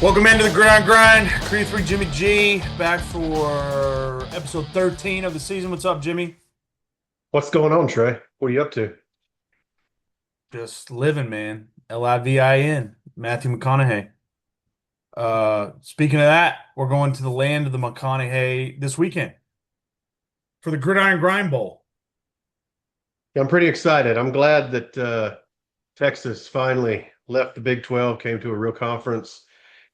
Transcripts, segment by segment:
Welcome into the Gridiron Grind. Creed 3 Jimmy G back for episode 13 of the season. What's up, Jimmy? What's going on, Trey? What are you up to? Just living, man. Livin. Matthew McConaughey. Speaking of that, we're going to the land of the McConaughey this weekend for the Gridiron Grind Bowl. Yeah, I'm pretty excited. I'm glad that Texas finally left the Big 12, came to a real conference,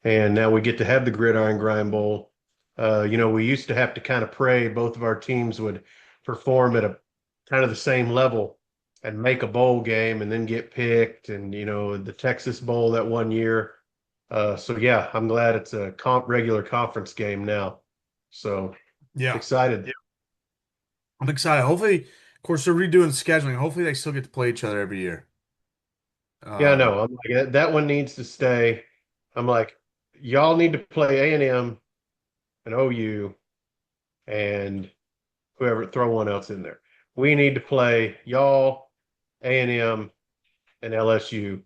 and now we get to have the Gridiron Grind Bowl. We used to have to kind of pray both of our teams would perform at a kind of the same level and make a bowl game and then get picked. And, the Texas Bowl that one year. So, yeah, I'm glad it's a regular conference game now. So Yeah, excited. I'm excited. Hopefully, of course, they're redoing scheduling. Hopefully, they still get to play each other every year. Yeah, I Uh, know. I'm like that one needs to stay. I'm like, y'all need to play A&M and OU and whoever, throw one else in there. We need to play y'all, A&M, and LSU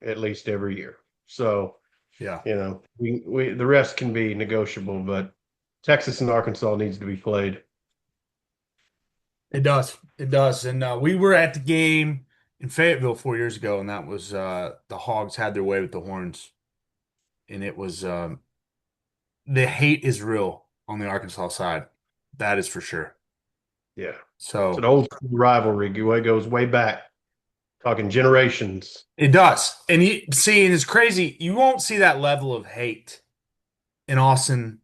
at least every year. So, yeah, we the rest can be negotiable, but Texas and Arkansas needs to be played. it does. It does. And we were at the game in Fayetteville 4 years ago, and that was the Hogs had their way with the Horns, and it was the hate is real on the Arkansas side. That is for sure. Yeah. It's an So old school rivalry. It goes way back, talking generations. it does. And you see, and it's crazy. You won't see that level of hate in Austin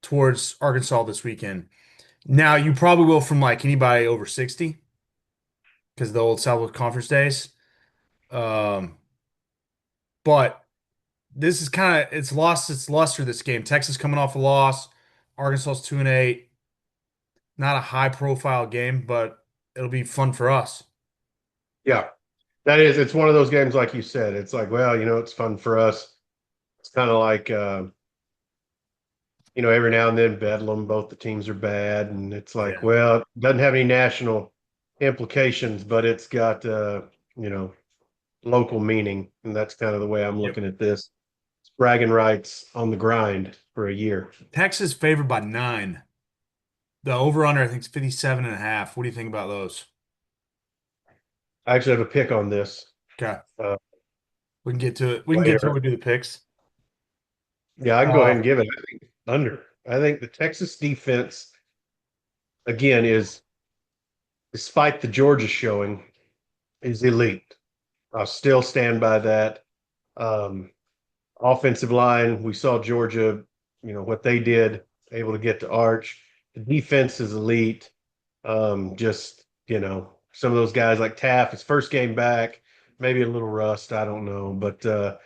towards Arkansas this weekend. Now you probably will from like anybody over 60 because of the old Southwest Conference days. Um, but this is kind of it's lost its luster this game. Texas coming off a loss, Arkansas's 2-8. Not a high profile game, but it'll be fun for us. Yeah. It's one of those games, like you said. It's like, well, it's fun for us. It's kind of like, every now and then Bedlam, both the teams are bad. And it's like, Yeah. well, it doesn't have any national implications, but it's got, you know, local meaning. And that's kind of the way I'm Yep. looking at this. It's bragging rights on the grind for a year. Texas favored by 9. The over under I think is 57 and a half. What do you think about those? I actually have a pick on this Okay. uh, We can get to it. We can get to it. later. We do the picks. Yeah, I can go ahead Uh, and give it. I think under. I think the Texas defense, again, is, despite the Georgia showing, is elite. I'll still stand by that. Um, Offensive line, we saw Georgia, what they did, able to get to Arch. The defense is elite. Just, some of those guys like Taft, his first game back, maybe a little rust, I don't know. But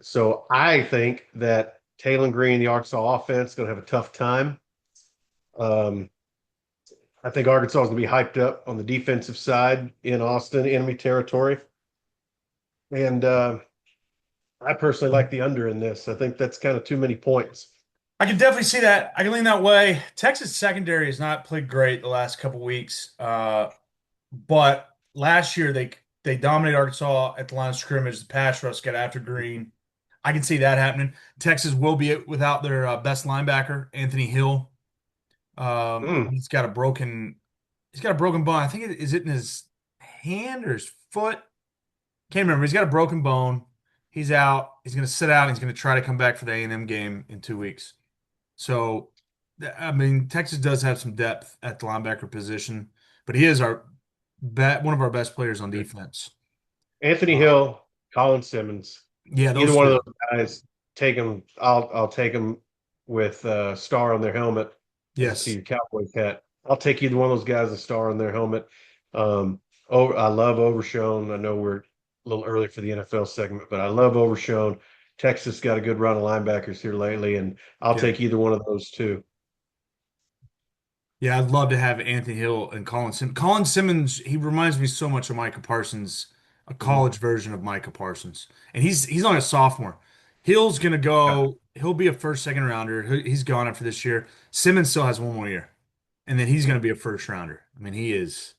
so I think that Taylor Green, the Arkansas offense, is going to have a tough time. Um, I think Arkansas is going to be hyped up on the defensive side in Austin, enemy territory. And I personally like the under in this. I think that's kind of too many points. I can definitely see that. I can lean that way. Texas secondary has not played great the last couple weeks. But last year they dominated Arkansas at the line of scrimmage. The pass rush got after Green. I can see that happening. Texas will be without their best linebacker, Anthony Hill. Mm, He's got a broken bone. I think is it in his hand or his foot? Can't remember. He's got a broken bone. He's out. He's going to sit out. And he's going to try to come back for the A&M game in 2 weeks. So, I mean, Texas does have some depth at the linebacker position, but he is one of our best players on defense. Anthony Uh, Hill, Colin Simmons, yeah, either those one of two. those guys, take them. I'll take them with a star on their helmet. I just see Yes. your Cowboys hat. I'll take either one of those guys a star on their helmet. Um, I love Overshown. I know we're a little early for the NFL segment, but I love Overshown. Texas got a good run of linebackers here lately, and I'll Yeah. take either one of those too. Yeah, I'd love to have Anthony Hill and Colin Simmons. Colin Simmons, he reminds me so much of Micah Parsons, a Mhm. college version of Micah Parsons. And he's only a sophomore. Hill's gonna Yeah, go, he'll be a first, second rounder. He's gone after this year. Simmons still has one more year. And then he's gonna be a first rounder. I mean, his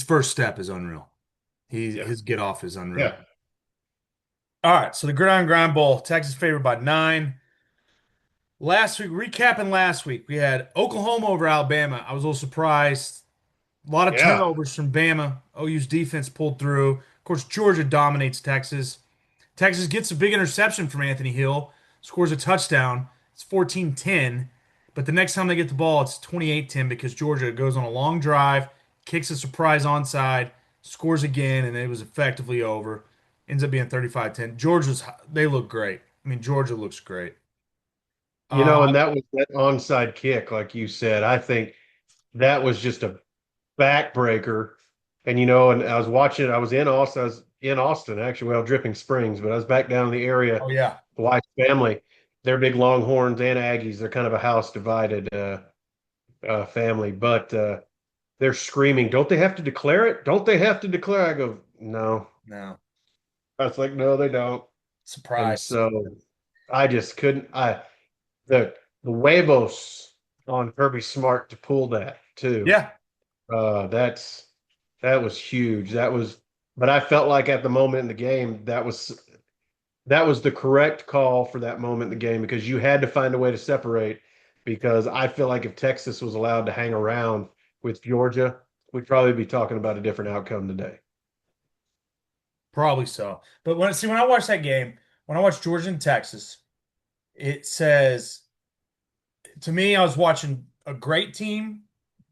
first step is unreal. yeah, His get off is yeah. unreal. All right, so the Gridiron Grind Bowl, Texas favored by 9. Last week, recapping last week, we had Oklahoma over Alabama. I was a little surprised. A lot of Yeah. turnovers from Bama. OU's defense pulled through. Of course, Georgia dominates Texas. Texas gets a big interception from Anthony Hill, scores a touchdown. It's 14-10. But the next time they get the ball, it's 28-10 because Georgia goes on a long drive, kicks a surprise onside, scores again, and it was effectively over. Ends up being 35-10. Georgia's, they look great. I mean, Georgia looks great. And Uh, that was that onside kick, like you said. I think that was just a backbreaker. And I was watching it. I was in Austin actually, well, Dripping Springs, but I was back down in the area. oh, yeah. The wife's family, they're big Longhorns and Aggies. They're kind of a house divided family, but they're screaming, "Don't they have to declare it? Don't they have to declare?" I go, "No." No, I was like, "No, they don't." And surprise. so I just couldn't. The huevos on Kirby Smart to pull that too. Yeah, That's that was huge. But I felt like at the moment in the game, that was the correct call for that moment in the game because you had to find a way to separate. Because I feel like if Texas was allowed to hang around with Georgia, we'd probably be talking about a different outcome today. probably so. But when I watch that game, when I watch Georgia and Texas, it says to me, I was watching a great team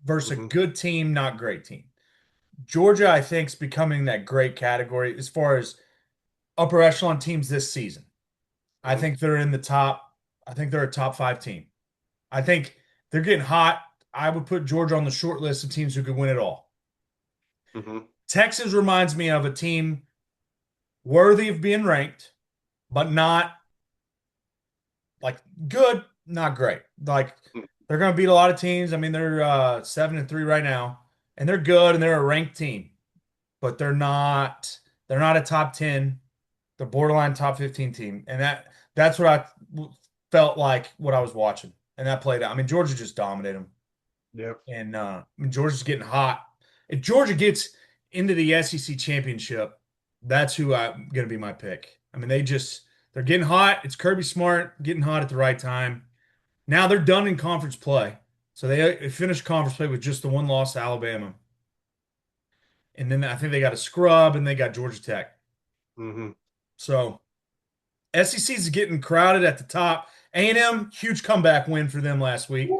versus a Hmm. good team, not great team. Georgia, I think, is becoming that great category as far as upper echelon teams this season. I Hmm. think they're in the top. I think they're a top five team. I think they're getting hot. I would put Georgia on the short list of teams who could win it all. Hmm. Texas reminds me of a team worthy of being ranked, but not like good, not great. Like they're going to beat a lot of teams. I mean, they're 7-3 right now, and they're good, and they're a ranked team, but they're not a top 10. They're borderline top 15 team, and that's what felt like what I was watching, and that played out. I mean, Georgia just dominated them, Yep. and I mean, Georgia's getting hot. If Georgia gets into the SEC championship, that's who I'm going to be my pick. I mean, they're getting hot. It's Kirby Smart getting hot at the right time. Now they're done in conference play. So they finished conference play with just the one loss to Alabama. And then I think they got a scrub and they got Georgia Tech. Hmm. So SEC is getting crowded at the top. A&M, huge comeback win for them last week.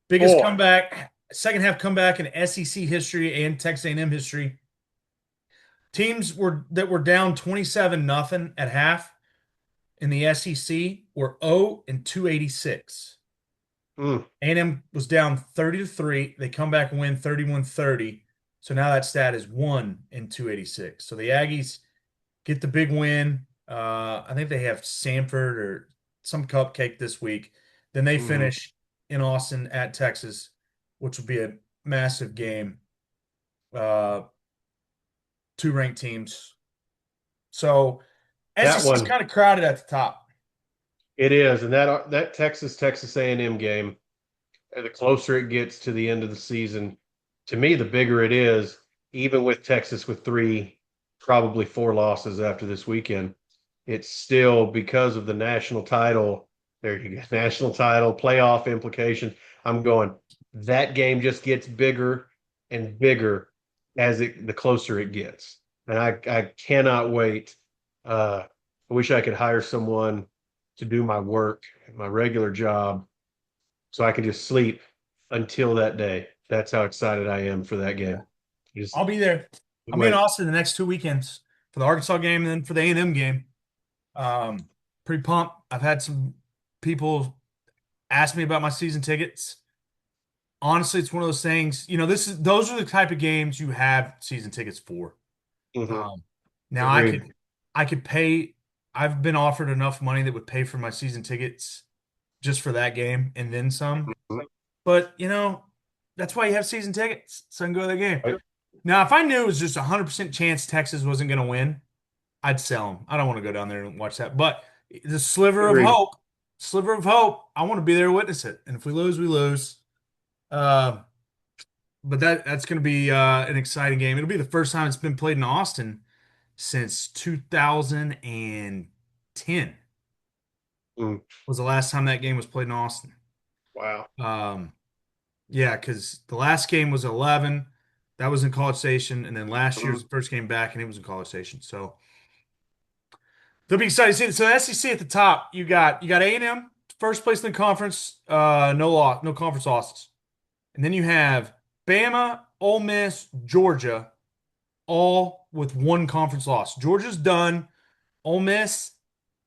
Biggest Boy. comeback, second half comeback in SEC history and Texas A&M history. Teams that were down 27 nothing at half in the SEC were 0 and 286. Mm. A&M was down 30-3. They come back and win 31-30. So now that stat is 1 and 286. So the Aggies get the big win. I think they have Sanford or some cupcake this week. Then they Hmm. finish in Austin at Texas, which will be a massive game. Uh, two ranked teams. So That SEC is one, kind of crowded at the top. it is, and that Texas A&M game, the closer it gets to the end of the season, to me, the bigger it is, even with Texas with three, probably four losses after this weekend. It's still because of the national title. There you go, national title, playoff implications. I'm going, that game just gets bigger and bigger the closer it gets. And I cannot wait. I wish I could hire someone to do my work, my regular job, so I can just sleep until that day. That's how excited I am for that Yeah. game. Just I'll be there. I'll be in wait. Austin the next 2 weekends for the Arkansas game and then for the A&M game. Um, Pretty pumped. I've had some people ask me about my season tickets. Honestly, it's one of those things, those are the type of games you have season tickets for. Hmm. Um, Now Agreed. I could pay, I've been offered enough money that would pay for my season tickets just for that game and then some. Mhm. But, that's why you have season tickets, so I can go to the game. Right. Now, if I knew it was just a 100% chance Texas wasn't going to win, I'd sell them. I don't want to go down there and watch that. But the Agreed. sliver of hope, I want to be there to witness it. And if we lose, we lose. Uh, but that's going to be an exciting game. It'll be the first time it's been played in Austin since 2010. 10 Mm, was the last time that game was played in Austin. wow. Um, yeah, because the last game was 11. That was in College Station, and then last year's Mhm. the first game back, and it was in College Station. So they'll be excited to see it. So the SEC at the top, you got A&M first place in the conference, no loss, no conference losses, and then you have Bama, Ole Miss, Georgia, all with one conference loss. Georgia's done. Ole Miss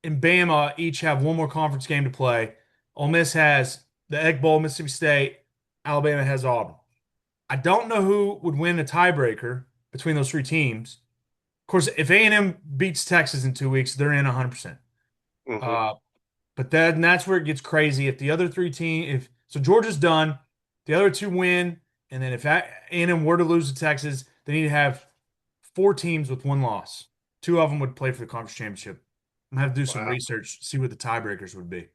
and Bama each have one more conference game to play. Ole Miss has the Egg Bowl, Mississippi State. Alabama has Auburn. I don't know who would win a tiebreaker between those three teams. Of course, if A&M beats Texas in 2 weeks, they're in 100%. Mhm. Uh, but then that's where it gets crazy. If the other three teams, if so, Georgia's done, the other two win, and then if A&M were to lose to Texas, they need to have four teams with one loss. Two of them would play for the conference championship. I'm gonna have to do some Wow. research, see what the tiebreakers would be.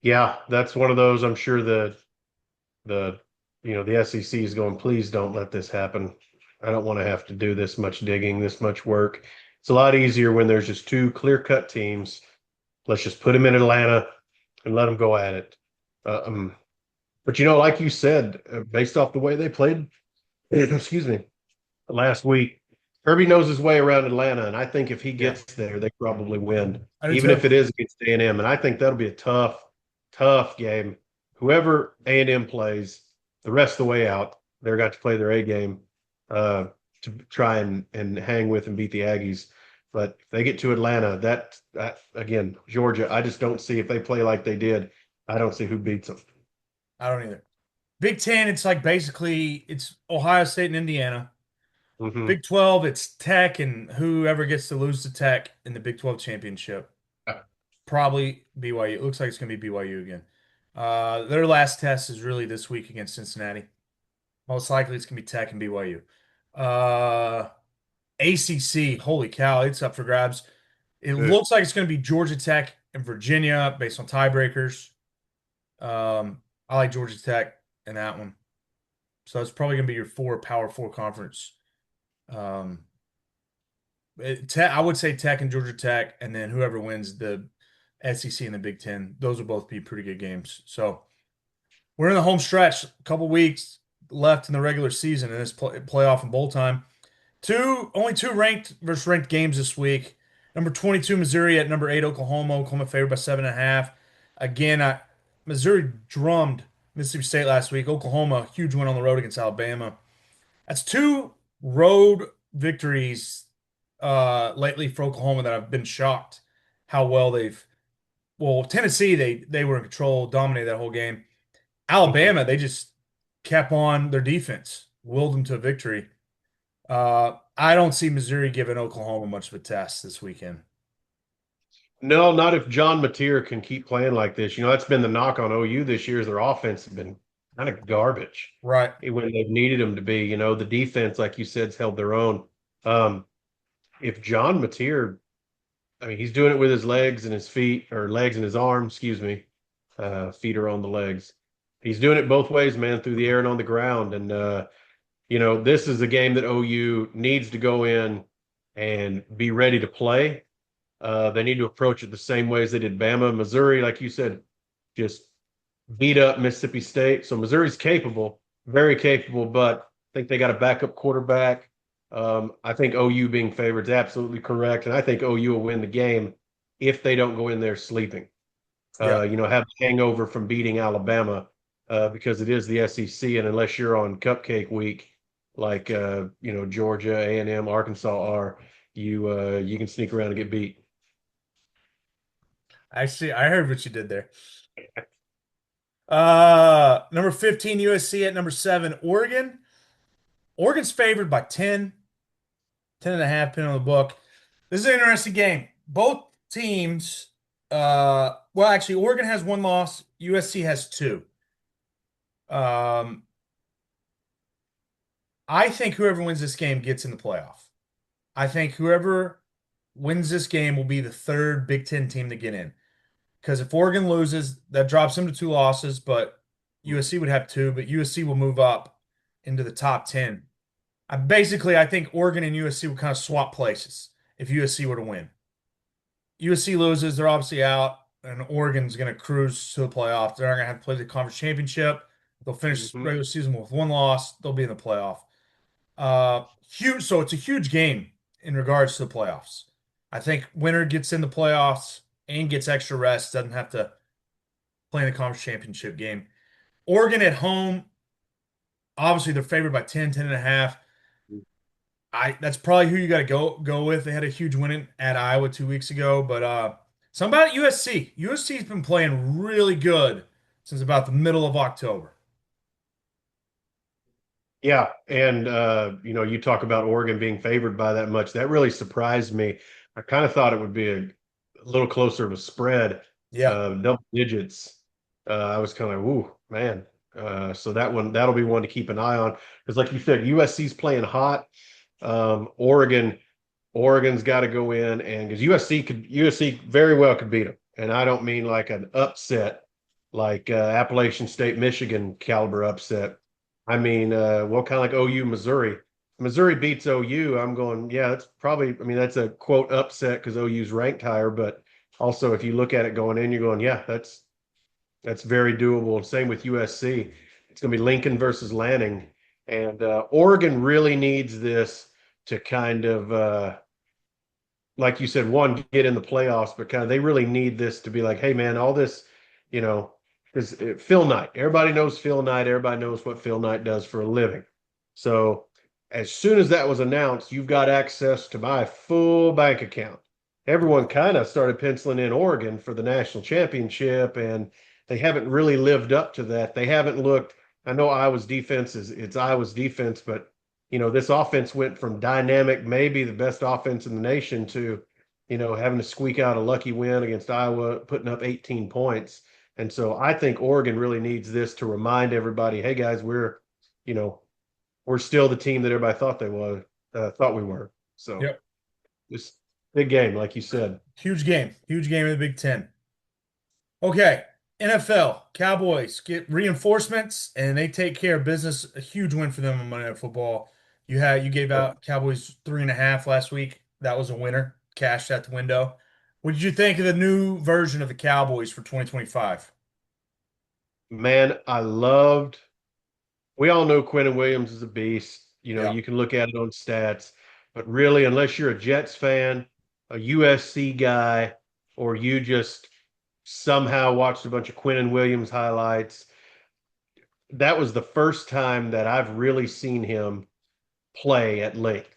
Yeah, that's one of those. I'm sure the the SEC is going, please don't let this happen. I don't want to have to do this much digging, this much work. It's a lot easier when there's just two clear-cut teams. Let's just put them in Atlanta and let them go at it. Uh, um, but like you said, based off the way they played, excuse me, last week, Kirby knows his way around Atlanta, and I think if he Yeah, gets there, they probably win, I do even too. if it is against A&M. And I think that'll be a tough, tough game. Whoever A&M plays the rest of the way out, they're got to play their A game uh, to try and hang with and beat the Aggies. But if they get to Atlanta, that again, Georgia, I just don't see if they play like they did. I don't see who beats them. I don't either. Big Ten, it's like basically it's Ohio State and Indiana. Hmm. Big 12, it's Tech and whoever gets to lose to Tech in the Big 12 championship. Probably BYU. It looks like it's going to be BYU again. Their last test is really this week against Cincinnati. Most likely it's going to be Tech and BYU. Uh, ACC, holy cow, it's up for grabs. It looks like it's going to be Georgia Tech and Virginia based on tiebreakers. I like Georgia Tech in that one. So it's probably going to be your four Power Four conference. Um, I would say Tech and Georgia Tech, and then whoever wins the SEC and the Big Ten, those will both be pretty good games. So we're in the home stretch, a couple weeks left in the regular season, and it's playoff and bowl time. Only two ranked versus ranked games this week. Number 22, Missouri at number 8, Oklahoma. Oklahoma favored by 7.5. Again, Missouri drummed Mississippi State last week. Oklahoma, huge win on the road against Alabama. That's two road victories lately for Oklahoma that I've been shocked how well well, Tennessee, they were in control, dominated that whole game. Hmm. Alabama, they just kept on their defense, willed them to a victory. I don't see Missouri giving Oklahoma much of a test this weekend. No, not if John Mateer can keep playing like this. That's been the knock on OU this year is their offense has been kind of garbage Right. when they've needed them to be. The defense, like you said, has held their own. Um, if John Mateer, I mean, he's doing it with his legs and his feet, or legs and his arms, excuse me. Feet are on the legs. He's doing it both ways, man, through the air and on the ground. And this is a game that OU needs to go in and be ready to play. They need to approach it the same way as they did Bama. Missouri, like you said, just beat up Mississippi State. So Missouri's capable, very capable, but I think they got a backup quarterback. I think OU being favored is absolutely correct. And I think OU will win the game if they don't go in there sleeping. Yeah. Have a hangover from beating Alabama because it is the SEC. And unless you're on cupcake week, like Georgia, A&M, Arkansas are, you can sneak around and get beat. I heard what you did there. Number 15, USC at number 7, Oregon. Oregon's favored by 10.5, pin on the book. This is an interesting game. Both teams, well, actually, Oregon has one loss, USC has two. Um, I think whoever wins this game gets in the playoff. I think whoever wins this game will be the third Big Ten team to get in. Because if Oregon loses, that drops them to two losses, but USC would have two, but USC will move up into the top 10. I think Oregon and USC would kind of swap places if USC were to win. USC loses, they're obviously out, and Oregon's going to cruise to the playoff. They're not going to have to play the conference championship. They'll finish Mhm. regular season with one loss. They'll be in the playoff. Huge. So it's a huge game in regards to the playoffs. I think winner gets in the playoffs and gets extra rest, doesn't have to play in the conference championship game. Oregon at home, obviously they're favored by 10, 10 and a half. That's probably who you got to go with. They had a huge win at Iowa 2 weeks ago, but something about USC. USC's been playing really good since about the middle of October. Yeah, and you talk about Oregon being favored by that much. That really surprised me. I kind of thought it would be a little closer of a spread, Yeah, double digits. I was kind of like, ooh, man. So that'll be one to keep an eye on because, like you said, USC's playing hot. Oregon's got to go in and because USC very well could beat them, and I don't mean like an upset, like Appalachian State, Michigan caliber upset. I mean, well, kind of like OU, Missouri. Missouri beats OU. I'm going, yeah, that's probably. I mean, that's a quote upset because OU's ranked higher, but also if you look at it going in, you're going, yeah, that's very doable. Same with USC. It's going to be Lincoln versus Lanning, and Oregon really needs this to kind of like you said, one, get in the playoffs, but kind of they really need this to be like, hey, man, all this, you know, because Phil Knight, everybody knows Phil Knight, everybody knows what Phil Knight does for a living. So as soon as that was announced, you've got access to my full bank account. Everyone kind of started penciling in Oregon for the national championship, and they haven't really lived up to that. They haven't looked. I know Iowa's defense is it's Iowa's defense, but this offense went from dynamic, maybe the best offense in the nation, to, having to squeak out a lucky win against Iowa, putting up 18 points. And so I think Oregon really needs this to remind everybody, hey guys, you know, we're still the team that everybody thought we were. So yep. just big game, like you said. Huge game in the Big Ten. Okay, NFL Cowboys get reinforcements and they take care of business. A huge win for them on Monday Night Football. You gave out Cowboys 3.5 last week. That was a winner. Cashed out the window. What did you think of the new version of the Cowboys for 2025? Man, we all know Quentin Williams is a beast. Yeah. You can look at it on stats, but really, unless you're a Jets fan, a USC guy, or you just somehow watched a bunch of Quentin Williams highlights, that was the first time that I've really seen him play at length,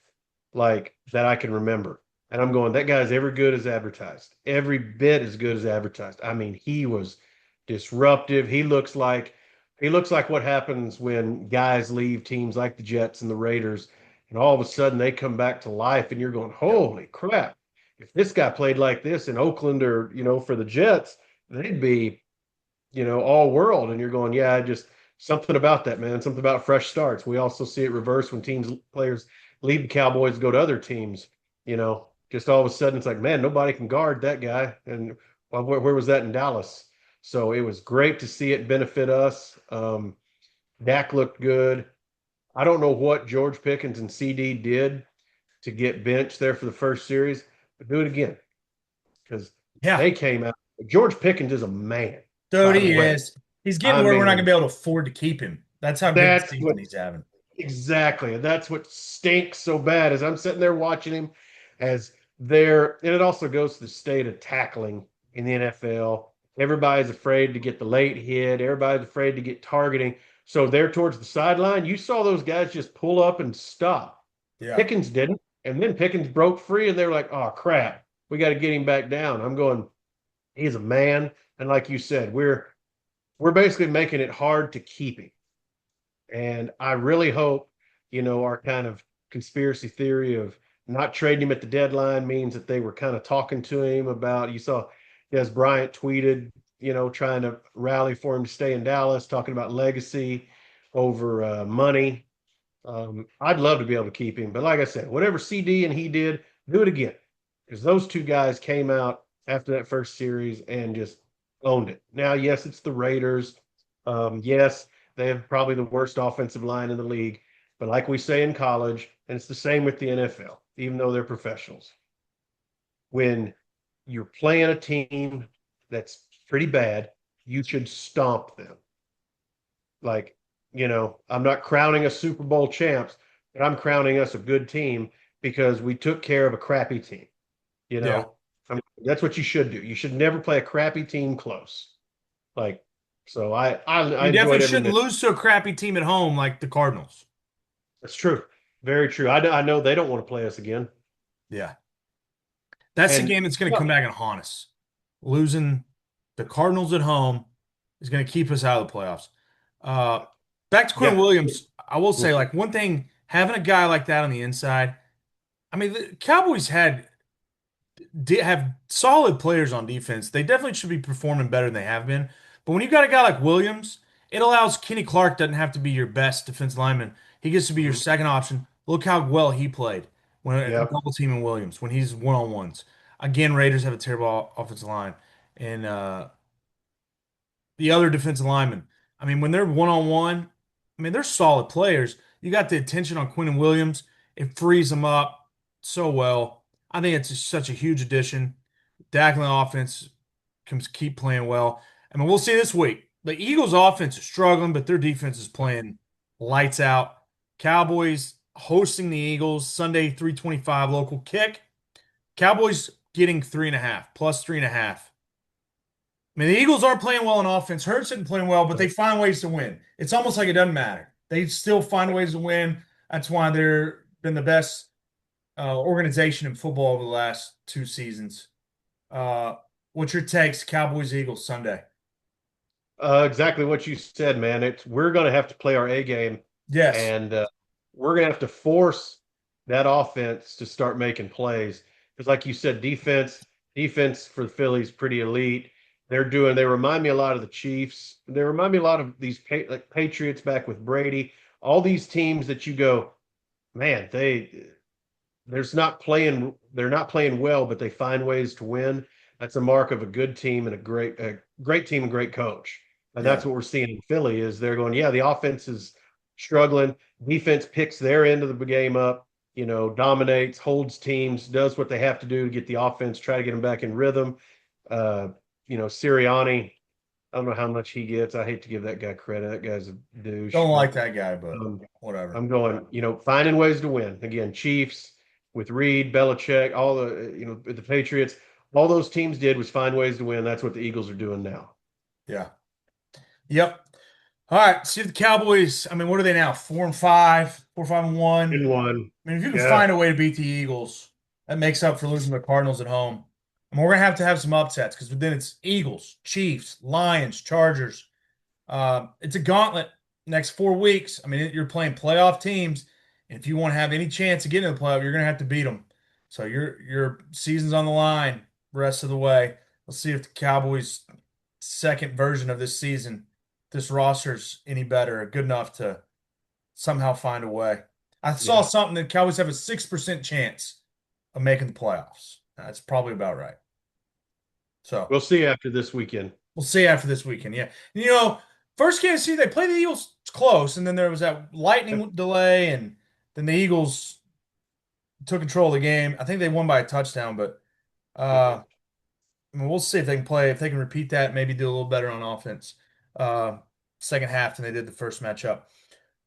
like that I can remember. And I'm going, that guy's every good as advertised, every bit as good as advertised. I mean, he was disruptive. He looks like what happens when guys leave teams like the Jets and the Raiders, and all of a sudden they come back to life, and you're going, Yep. holy crap! If this guy played like this in Oakland or for the Jets, they'd be all world. And you're going, yeah, just something about that, man. Something about fresh starts. We also see it reverse when players leave the Cowboys, go to other teams. Just all of a sudden it's like, man, nobody can guard that guy. And well, where was that in Dallas? So it was great to see it benefit us. Dak looked good. I don't know what George Pickens and CD did to get benched there for the first series, but do it again because Yeah. they came out. George Pickens is a man, Dude, by the he way. is. He's getting I where we're not going mean, to be able to afford to keep him. That's how good a that's season what he's having. exactly. That's what stinks so bad as I'm sitting there watching him and it also goes to the state of tackling in the NFL. Everybody's afraid to get the late hit. Everybody's afraid to get targeting. So they're towards the sideline. You saw those guys just pull up and stop. Yeah. Pickens didn't. And then Pickens broke free and they were like, oh crap, we got to get him back down. I'm going, he's a man. And like you said, we're basically making it hard to keep him. And I really hope, our kind of conspiracy theory of not trading him at the deadline means that they were kind of talking to him about, you saw, Des Bryant tweeted, trying to rally for him to stay in Dallas, talking about legacy over money. I'd love to be able to keep him. But like I said, whatever CD and he did, do it again. Because those two guys came out after that first series and just owned it. Now, yes, it's the Raiders. Yes, they have probably the worst offensive line in the league. But like we say in college, and it's the same with the NFL, even though they're professionals, when you're playing a team that's pretty bad. You should stomp them. Like, I'm not crowning us Super Bowl champs, but I'm crowning us a good team because we took care of a crappy team. You Yeah. know, I mean, that's what you should do. You should never play a crappy team close. Like, so I You enjoyed definitely every shouldn't minute. lose to a crappy team at home like the Cardinals. That's true. Very true. I know they don't want to play us again. Yeah. That's the And game that's going to come well, back and haunt us. Losing the Cardinals at home is going to keep us out of the playoffs. Uh, Back to Quinn yeah. Williams, I will say, Mhm. like, one thing, having a guy like that on the inside, I mean, the Cowboys have solid players on defense. They definitely should be performing better than they have been. But when you got a guy like Williams, it allows Kenny Clark doesn't have to be your best defense lineman. He gets to be your Mhm. second option. Look how well he played when Yep. double teaming Williams when he's one on ones. Again, Raiders have a terrible offensive line, and the other defensive linemen. I mean, when they're one on one, I mean they're solid players. You got the attention on Quinn and Williams. It frees them up so well. I think it's just such a huge addition. Dak and the offense can keep playing well. I mean, we'll see this week. The Eagles' offense is struggling, but their defense is playing lights out. Cowboys hosting the Eagles Sunday, 325 local kick. Cowboys getting 3.5 plus 3.5. I mean, the Eagles aren't playing well on offense. Hurts isn't playing well, but they find ways to win. It's almost like it doesn't matter. They still find ways to win. That's why they're been the best organization in football over the last 2 seasons. Uh, what's your takes, Cowboys Eagles Sunday? Exactly what you said, man. We're going to have to play our A game, Yes. and we're going to have to force that offense to start making plays. Because, like you said, defense for the Phillies pretty elite. They remind me a lot of the Chiefs. They remind me a lot of these like Patriots back with Brady. All these teams that you go, man, they're not playing well, but they find ways to win. That's a mark of a good team and a great team and great coach. And Yeah. that's what we're seeing in Philly is they're going, yeah, the offense is struggling. Defense picks their end of the game up, dominates, holds teams, does what they have to do to get the offense, try to get them back in rhythm. Uh, Sirianni, I don't know how much he gets. I hate to give that guy credit. That guy's a douche, Don't but like that guy, but um, whatever. I'm going, finding ways to win. Again, Chiefs with Reed, Belichick, all the Patriots, all those teams did was find ways to win. That's what the Eagles are doing now. Yeah. Yep. All right. See if the Cowboys, I mean, what are they now? 4-5, 4-5-1. In one. I mean, if you can Yeah. find a way to beat the Eagles, that makes up for losing the Cardinals at home. And we're gonna have to have some upsets because then it's Eagles, Chiefs, Lions, Chargers. It's a gauntlet next 4 weeks. I mean, you're playing playoff teams, and if you want to have any chance of getting to the playoff, you're gonna have to beat them. So your season's on the line rest of the way. Let's see if the Cowboys' second version of this season, this roster's any better, or good enough to somehow find a way. I saw Yeah. something that Cowboys have a 6% chance of making the playoffs. That's probably about right. So We'll see after this weekend. we'll see after this weekend. Yeah. First Kansas City, they played the Eagles close, and then there was that lightning delay, and then the Eagles took control of the game. I think they won by a touchdown, but Mhm. I mean, we'll see if they can play, if they can repeat that, maybe do a little better on offense. Uh, Second half than they did the first matchup.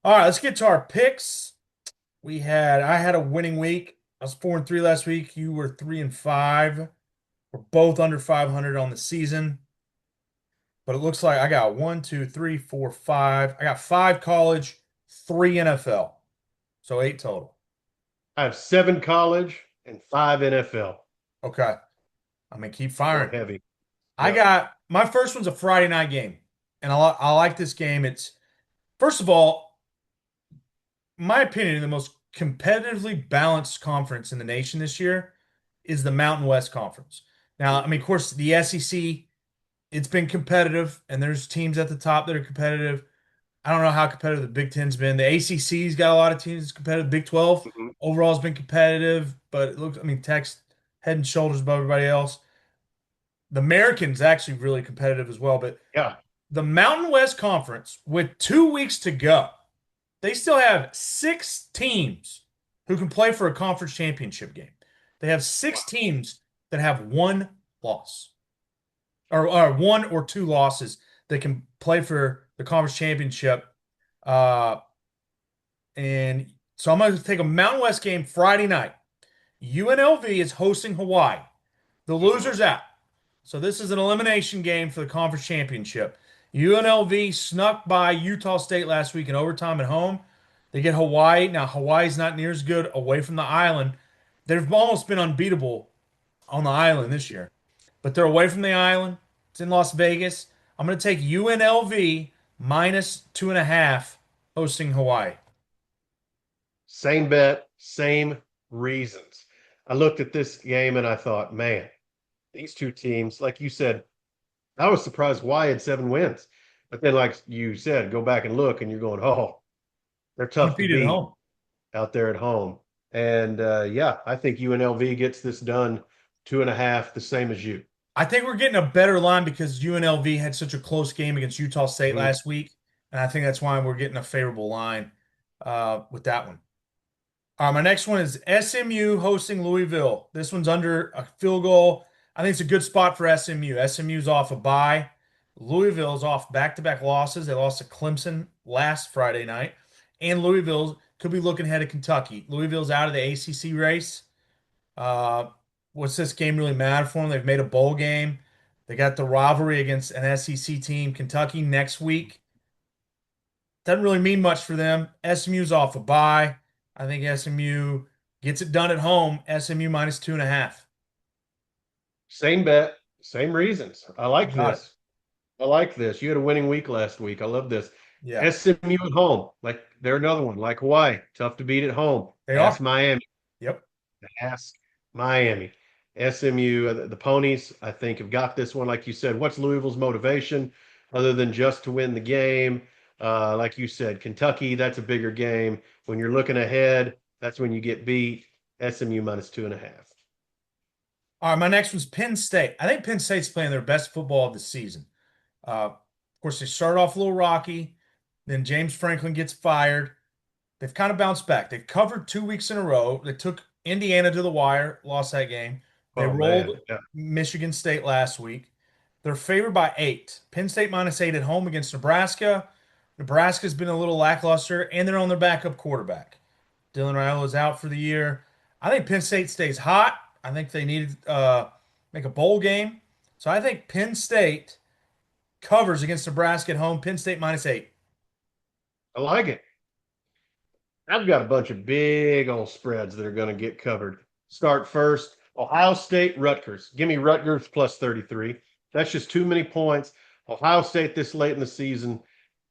All right, let's get to our picks. I had a winning week. I was 4-3 last week. You were 3-5. We're both under 500 on the season. But it looks like I got one, two, three, four, five. I got 5 college, 3 NFL. So 8 total. I have 7 college and 5 NFL. Okay. I mean, keep Going firing. heavy. I Yep. got my first one's a Friday night game. And I like this game. It's first of all, my opinion, the most competitively balanced conference in the nation this year is the Mountain West Conference. Now, I mean, of course, the SEC, it's been competitive, and there's teams at the top that are competitive. I don't know how competitive the Big Ten's been. The ACC's got a lot of teams that's competitive. Big 12 Mhm. overall has been competitive, but it looks, I mean, Tech's head and shoulders above everybody else. The American's actually really competitive as well, but Yeah. the Mountain West Conference, with 2 weeks to go, they still have 6 teams who can play for a conference championship game. They have Wow. 6 teams that have one loss, or one or two losses that can play for the conference championship. Uh, and so I'm going to take a Mountain West game Friday night. UNLV is hosting Hawaii. The Mhm. loser's out. So this is an elimination game for the conference championship. UNLV snuck by Utah State last week in overtime at home. They get Hawaii. Now, Hawaii's not near as good away from the island. They've almost been unbeatable on the island this year, but they're away from the island. It's in Las Vegas. I'm going to take UNLV minus 2.5 hosting Hawaii. Same bet, same reasons. I looked at this game and I thought, man, these two teams, like you said, I was surprised why had 7 wins. But then, like you said, go back and look, and you're going, oh, they're tough to Undefeated at beat home. out there at home. And yeah, I think UNLV gets this done 2.5, the same as you. I think we're getting a better line because UNLV had such a close game against Utah State Mhm. last week, and I think that's why we're getting a favorable line with that one. My next one is SMU hosting Louisville. This one's under a field goal. I think it's a good spot for SMU. SMU's off a bye. Louisville's off back-to-back losses. They lost to Clemson last Friday night, and Louisville could be looking ahead of Kentucky. Louisville's out of the ACC race. Uh, what's this game really matter for them? They've made a bowl game. They got the rivalry against an SEC team, Kentucky, next week. Doesn't really mean much for them. SMU's off a bye. I think SMU gets it done at home. SMU minus 2.5. Same bet, same reasons. I You like got it. this. I like this. You had a winning week last week. I love this. Yeah, SMU at home, like they're another one, like Hawaii, tough to beat at home. they Ask are. Miami. Yep. Ask Miami. SMU, the Ponies, I think, have got this one. Like you said, what's Louisville's motivation other than just to win the game? Like you said, Kentucky, that's a bigger game. When you're looking ahead, that's when you get beat. SMU minus 2.5. All right, my next one's Penn State. I think Penn State's playing their best football of the season. Of course, they start off a little rocky. Then James Franklin gets fired. They've kind of bounced back. They've covered 2 weeks in a row. They took Indiana to the wire, lost that game. They Oh rolled man, yeah, Michigan State last week. They're favored by 8. Penn State minus 8 at home against Nebraska. Nebraska's been a little lackluster, and they're on their backup quarterback. Dylan Raiola is out for the year. I think Penn State stays hot. I think they need to make a bowl game. So I think Penn State covers against Nebraska at home. Penn State minus 8. I like it. I've got a bunch of big old spreads that are going to get covered. Start first. Ohio State, Rutgers. Give me Rutgers plus 33. That's just too many points. Ohio State this late in the season,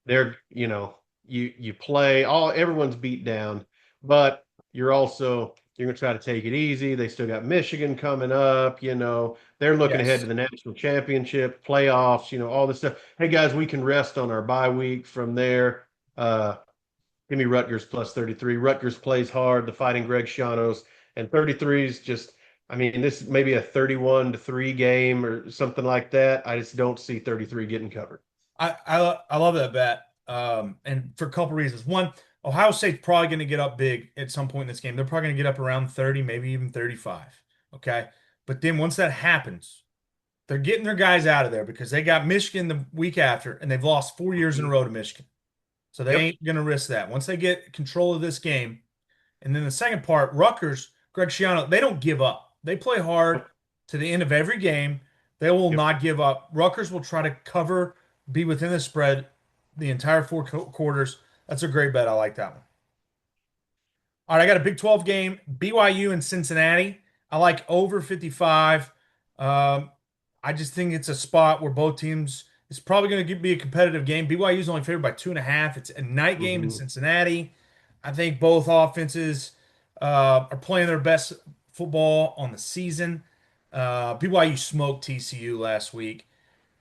they're, you play all everyone's beat down, but you're gonna try to take it easy. They still got Michigan coming up, they're looking ahead Yes. to the national championship, playoffs, all this stuff. Hey guys, we can rest on our bye week from there. Give me Rutgers plus 33. Rutgers plays hard, the Fighting Greg Schiano's, and 33 is just, I mean, this may be a 31-3 game or something like that. I just don't see 33 getting covered. I love that bet. And for a couple reasons. One, Ohio State's probably going to get up big at some point in this game. They're probably going to get up around 30, maybe even 35. Okay. But then once that happens, they're getting their guys out of there because they got Michigan the week after and they've lost 4 years in a row to Michigan. So they Yep. ain't going to risk that. Once they get control of this game, and then the second part, Rutgers, Greg Schiano, they don't give up. They play hard to the end of every game. They will Yep. not give up. Rutgers will try to cover, be within the spread the entire four quarters. That's a great bet. I like that one. All right, I got a Big 12 game, BYU and Cincinnati. I like over 55. Um, I just think it's a spot where both teams, it's probably going to be a competitive game. BYU is only favored by 2.5. It's a night game in Mhm. Cincinnati. I think both offenses are playing their best football on the season. BYU smoked TCU last week.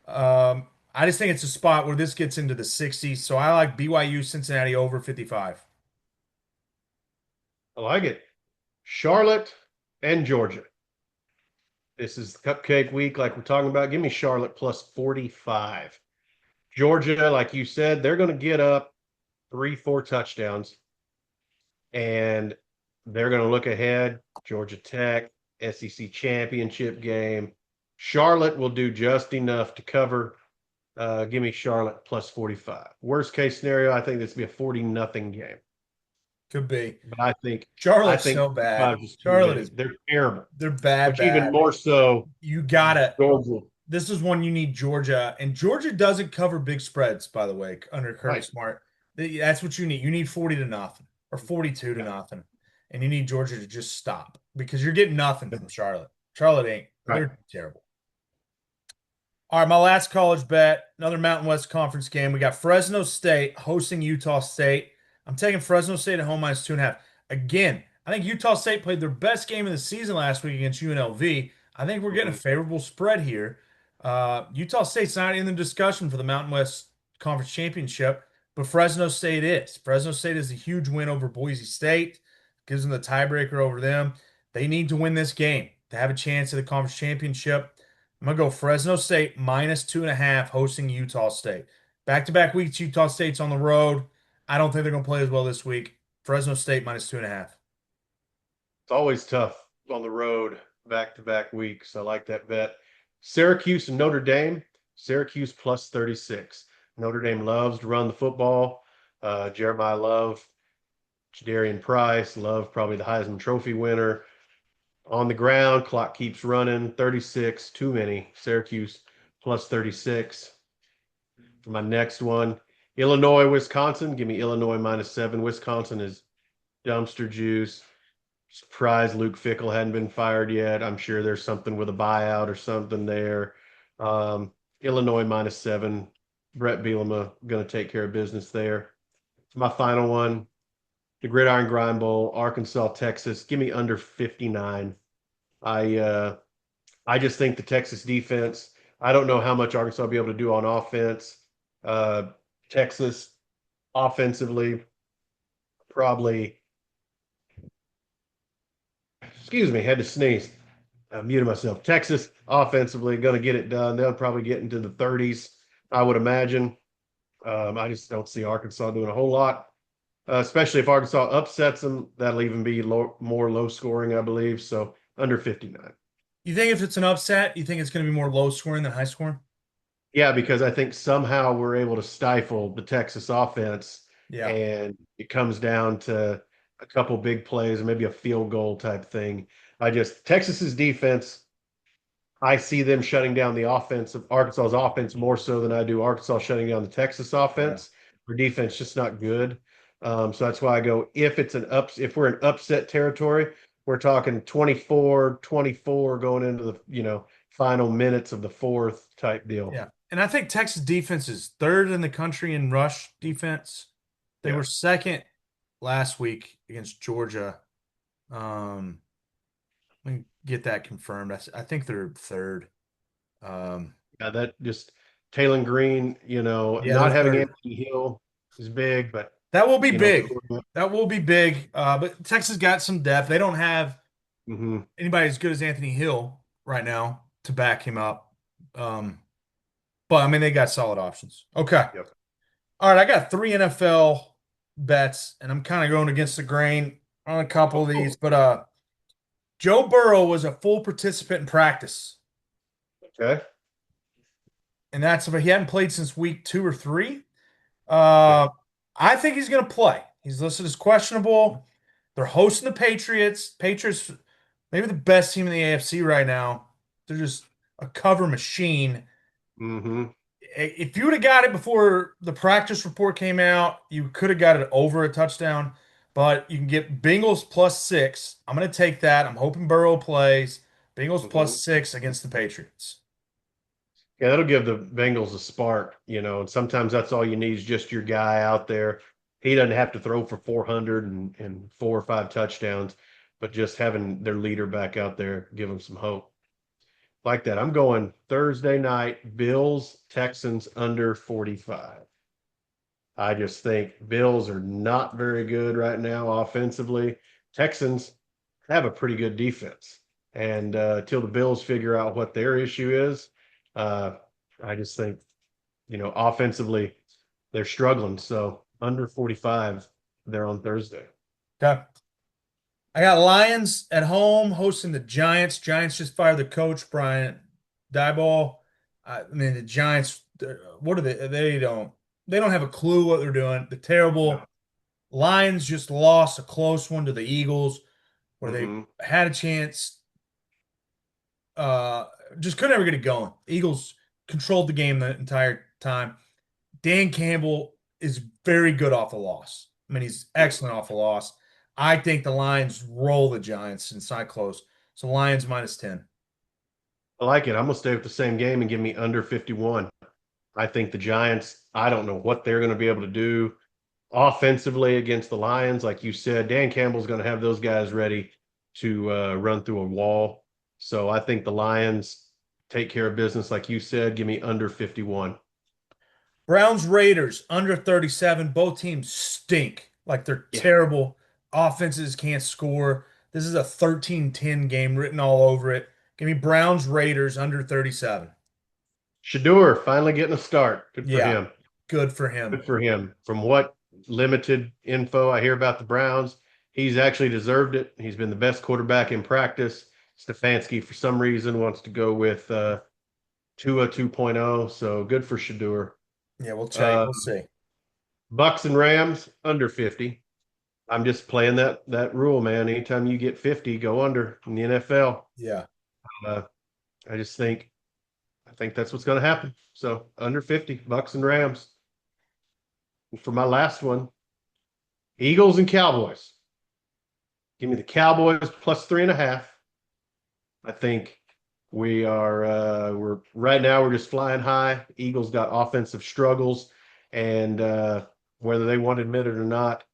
I just think it's a spot where this gets into the 60s. So I like BYU Cincinnati over 55. I like it. Charlotte and Georgia. This is cupcake week, like we're talking about. Give me Charlotte plus 45. Georgia, like you said, they're going to get up 3, 4 touchdowns, and they're going to look ahead. Georgia Tech, SEC championship game. Charlotte will do just enough to cover. Give me Charlotte plus 45. Worst case scenario, I think this will be a 40-0 game. Could be. But I Charlotte's think so bad. 45 is too Charlotte many. is They're terrible. they're bad, Which even bad. more so, You gotta. Georgia. This is one you need Georgia, and Georgia doesn't cover big spreads, by the way, under Kirby Right. Smart. That's what you need. You need 40-0 or 42-0, and you need Georgia to just stop because you're getting nothing from Charlotte. Charlotte ain't. Right. They're terrible. All right, my last college bet, another Mountain West Conference game. We got Fresno State hosting Utah State. I'm taking Fresno State at home -2.5. Again, I think Utah State played their best game of the season last week against UNLV. I think we're getting a Mhm. favorable spread here. Utah State's not in the discussion for the Mountain West Conference Championship, but Fresno State is. Fresno State is a huge win over Boise State, gives them the tiebreaker over them. They need to win this game to have a chance at the conference championship. I'm gonna go Fresno State -2.5 hosting Utah State. Back-to-back weeks, Utah State's on the road. I don't think they're gonna play as well this week. Fresno State -2.5. It's always tough on the road back-to-back weeks. I like that bet. Syracuse and Notre Dame. Syracuse plus 36. Notre Dame loves to run the football. Jeremiah Love, Jadarian Price, Love probably the Heisman Trophy winner. On the ground, clock keeps running. 36, too many. Syracuse plus 36. For my next one, Illinois, Wisconsin. Give me Illinois -7. Wisconsin is dumpster juice. Surprised Luke Fickell hadn't been fired yet. I'm sure there's something with a buyout or something there. Illinois -7. Brett Bielema going to take care of business there. My final one, the Gridiron Grind Bowl, Arkansas, Texas. Give me under 59. I just think the Texas defense. I don't know how much Arkansas will be able to do on offense. Texas offensively, probably. Excuse me, had to sneeze. I muted myself. Texas offensively going to get it done. They'll probably get into the 30s, I would imagine. I just don't see Arkansas doing a whole lot, especially if Arkansas upsets them. That'll even be more low scoring, I believe. So under 59. You think if it's an upset, you think it's gonna be more low scoring than high scoring? Yeah, because I think somehow we're able to stifle the Texas offense, Yeah. and it comes down to a couple big plays and maybe a field goal type thing. Texas's defense, I see them shutting down the offense of Arkansas's offense more so than I do Arkansas shutting down the Texas Yeah. offense. Their defense just not good. So that's why I go if we're in upset territory, we're talking 24-24 going into the final minutes of the fourth type deal. Yeah. And I think Texas defense is third in the country in rush defense. They Yeah. were second last week against Georgia. Um, Let me get that confirmed. I think they're third. Um, Yeah, that just Taylor Green, yeah, they're not having third. Anthony Hill is big, but That will be big. mhm. That will be big. But Texas got some depth. They don't have anybody as good as Anthony Hill right now to back him up. Um, but I mean, they got solid options. Okay. Yep. All right. I got three NFL bets, and I'm kind of going against the grain on a couple of these. Oh, But Joe Burrow was a full participant in practice, okay. and that's he hadn't played since week 2 or 3. Yeah. I think he's going to play. He's listed as questionable. They're hosting the Patriots. Patriots, maybe the best team in the AFC right now. They're just a cover machine. Mm-hmm. If you would have got it before the practice report came out, you could have got it over a touchdown. But you can get Bengals +6. I'm going to take that. I'm hoping Burrow plays. Bengals Mm-hmm. +6 against the Patriots. Yeah, that'll give the Bengals a spark, and sometimes that's all you need is just your guy out there. He doesn't have to throw for 400 and 4 or 5 touchdowns, but just having their leader back out there give them some hope. Like that. I'm going Thursday night, Bills, Texans under 45. I just think Bills are not very good right now offensively. Texans have a pretty good defense. And till the Bills figure out what their issue is, uh, I just think, offensively, they're struggling. So under 45, they're on Thursday. Okay. I got Lions at home hosting the Giants. Giants just fired the coach, Brian. die ball. I mean, the Giants, what are they? They don't have a clue what they're doing. The No. terrible Lions just lost a close one to the Eagles where they Hmm. had a chance. Uh, just couldn't ever get it going. Eagles controlled the game the entire time. Dan Campbell is very good off a loss. I mean, he's Yeah. excellent off a loss. I think the Lions roll the Giants inside close. So Lions -10. I like it. I'm gonna stay with the same game and give me under 51. I think the Giants, I don't know what they're going to be able to do offensively against the Lions. Like you said, Dan Campbell's going to have those guys ready to run through a wall. So I think the Lions take care of business, like you said. Give me under 51. Browns Raiders under 37. Both teams stink. Like they're Yeah. terrible. Offenses can't score. This is a 13-10 game written all over it. Give me Browns Raiders under 37. Shador finally getting a start. Good for Yeah, him. good for him. Good for him. From what limited info I hear about the Browns, he's actually deserved it. He's been the best quarterback in practice. Stefanski, for some reason, wants to go with Tua 2.0. So good for Shador. Yeah, we'll check. Uh, We'll see. Bucks and Rams under 50. I'm just playing that rule, man. Anytime you get 50, go under in the NFL. Yeah. Uh, I just think that's what's going to happen. So under 50, Bucks and Rams. And for my last one, Eagles and Cowboys. Give me the Cowboys plus 3.5. I think we're right now we're just flying high. Eagles got offensive struggles, and whether they want to admit it or not,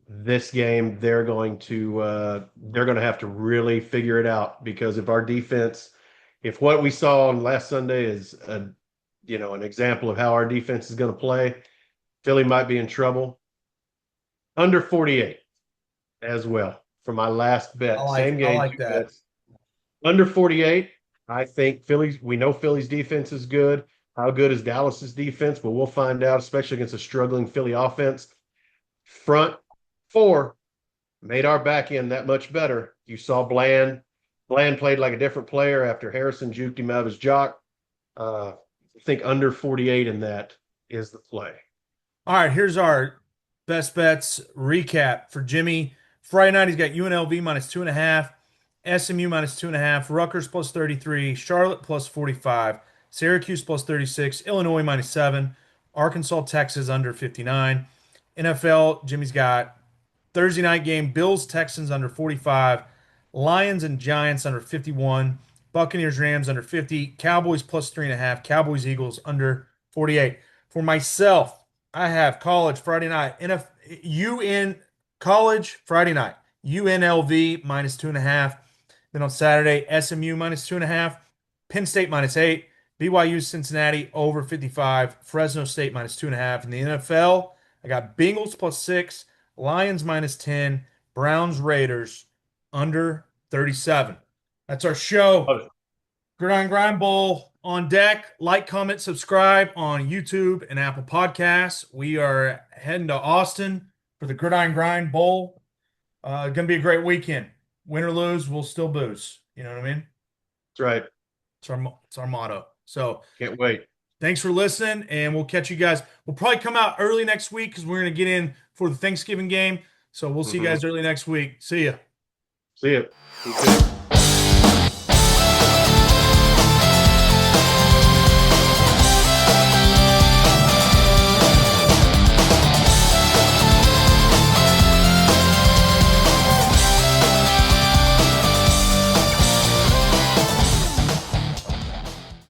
this game they're going to have to really figure it out because if what we saw on last Sunday is an example of how our defense is going to play, Philly might be in trouble. Under 48 as well for my last I bet. like Same I game, like two that. bets. Under 48, I think we know Philly's defense is good. How good is Dallas's defense? But we'll find out, especially against a struggling Philly offense. Front four made our back end that much better. You saw Bland. Bland played like a different player after Harrison juked him out of his jock. I think under 48 in that is the play. All right, here's our best bets recap for Jimmy. Friday night, he's got UNLV -2.5, SMU -2.5, Rutgers +33, Charlotte +45, Syracuse +36, Illinois -7, Arkansas, Texas under 59. NFL, Jimmy's got Thursday night game, Bills, Texans under 45, Lions and Giants under 51, Buccaneers, Rams under 50, Cowboys +3.5, Cowboys, Eagles under 48. For myself, I have college Friday night, UN college Friday night, UNLV -2.5. Then on Saturday, SMU -2.5, Penn State -8, BYU Cincinnati over 55, Fresno State -2.5. In the NFL, I got Bengals +6, Lions -10, Browns Raiders under 37. That's our show. Love it. Gridiron Grind Bowl on deck. Like, comment, subscribe on YouTube and Apple Podcasts. We are heading to Austin for the Gridiron Grind Bowl. Going to be a great weekend. Win or lose, we'll still booze. You know what I mean? That's right. It's our motto. So Can't wait. thanks for listening, and we'll catch you guys. We'll probably come out early next week because we're going to get in for the Thanksgiving game. So we'll see you Mhm. guys early next week. See ya. See you.